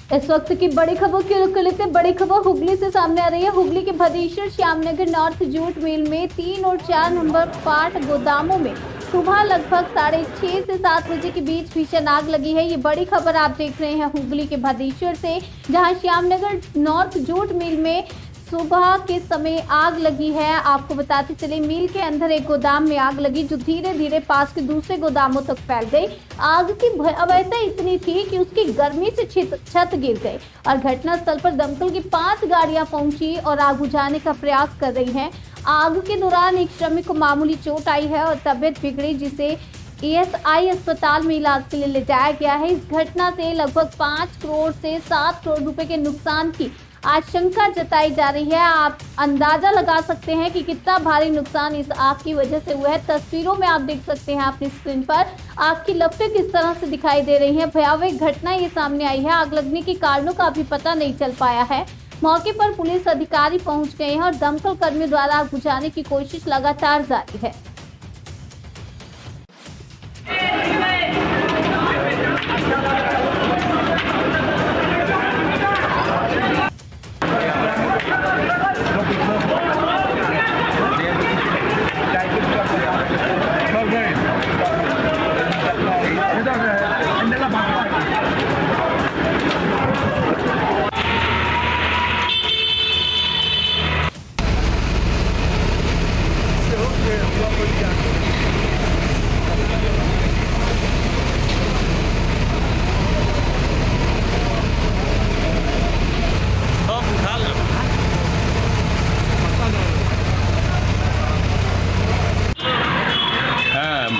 इस वक्त की बड़ी खबर की रुख कर लेते हैं। बड़ी खबर हुगली से सामने आ रही है। हुगली के Bhadeshwar Shyamnagar north jute mill में 3 और 4 नंबर पाट गोदामों में सुबह लगभग 6:30 से 7 बजे के बीच भीषण आग लगी है। ये बड़ी खबर आप देख रहे हैं हुगली के भदेश्वर से, जहां श्यामनगर नॉर्थ जूट मिल में सुबह के समय आग लगी है। आपको बताते चले, मिल के अंदर एक गोदाम में आग लगी जो धीरे धीरे पास के दूसरे गोदामों तक फैल गई। आग की भयावहता इतनी थी कि उसकी गर्मी से छत गिर गई और घटनास्थल पर दमकल की 5 गाड़ियां पहुंची और आग बुझाने का प्रयास कर रही हैं। आग के दौरान एक श्रमिक को मामूली चोट आई है और तबियत बिगड़ी, जिसे ESI अस्पताल में इलाज के लिए ले जाया गया है। इस घटना से लगभग 5 करोड़ से 7 करोड़ रुपए के नुकसान की आशंका जताई जा रही है। आप अंदाजा लगा सकते हैं कि कितना भारी नुकसान इस आग की वजह से हुआ है। तस्वीरों में आप देख सकते हैं अपनी स्क्रीन पर आग की लपटें किस तरह से दिखाई दे रही हैं। भयावह घटना ये सामने आई है। आग लगने के कारणों का अभी पता नहीं चल पाया है। मौके पर पुलिस अधिकारी पहुंच गए हैं और दमकल कर्मियों द्वारा आग बुझाने की कोशिश लगातार जारी है।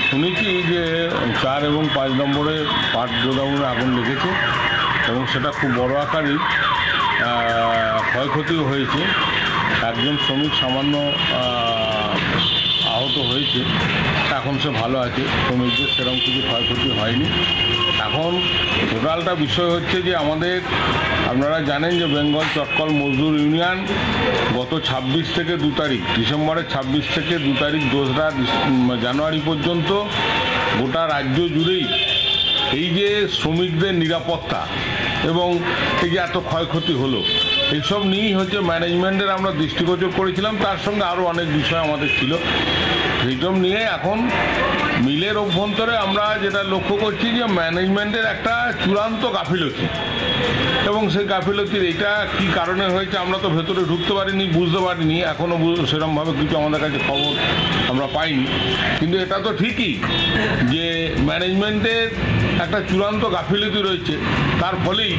শুনেছি যে 4 এবং 5 নম্বরে পাট গোদামে আগুন লেগেছে এবং সেটা খুব বড় আকারের ক্ষয়ক্ষতিও হয়েছে। একজন শ্রমিক সামান্য আহত হয়েছে, এখন সে ভালো আছে। শ্রমিকদের সেরকম কিছু ক্ষয়ক্ষতি হয়নি। এখন টোটালটা বিষয় হচ্ছে যে আমাদের, আপনারা জানেন যে বেঙ্গল চটকল মজদুর ইউনিয়ন গত 26 থেকে 2 তারিখ, ডিসেম্বরের 26 থেকে 2 তারিখ 2রা জানুয়ারি পর্যন্ত গোটা রাজ্য জুড়েই এই যে শ্রমিকদের নিরাপত্তা এবং এই যে এত ক্ষয়ক্ষতি হলো, এইসব নিয়েই হচ্ছে ম্যানেজমেন্টের আমরা দৃষ্টিগোচর করেছিলাম। তার সঙ্গে আরও অনেক বিষয় আমাদের ছিল। এইসব নিয়ে এখন মিলের অভ্যন্তরে আমরা যেটা লক্ষ্য করছি যে ম্যানেজমেন্টের একটা চূড়ান্ত গাফিলতি, এবং সেই গাফিলতির এটা কী কারণে হয়েছে আমরা তো ভেতরে ঢুকতে পারিনি, বুঝতে পারিনি, এখনও সেরকমভাবে কিছু আমাদের কাছে খবর আমরা পাইনি। কিন্তু এটা তো ঠিকই যে ম্যানেজমেন্টের একটা চূড়ান্ত গাফিলতি রয়েছে। তার ফলেই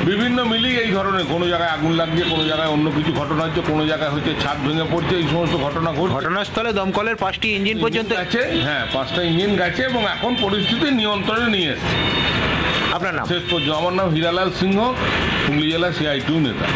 বিভিন্ন মিলেই এই ধরনের কোনো জায়গায় আগুন লাগছে, কোনো জায়গায় অন্য কিছু ঘটনা হচ্ছে, কোনো জায়গায় হচ্ছে ছাদ ভেঙে পড়ছে, এই সমস্ত ঘটনা ঘটছে। ঘটনাস্থলে দমকলের 5টি ইঞ্জিন পর্যন্ত গেছে। হ্যাঁ, 5টা ইঞ্জিন গেছে এবং এখন পরিস্থিতি নিয়ন্ত্রণে নিয়ে এসছে। আপনার নাম? শেষ পর্যন্ত আমার নাম হীরালাল সিংহ, হুগলি জেলা CI2 নেতা।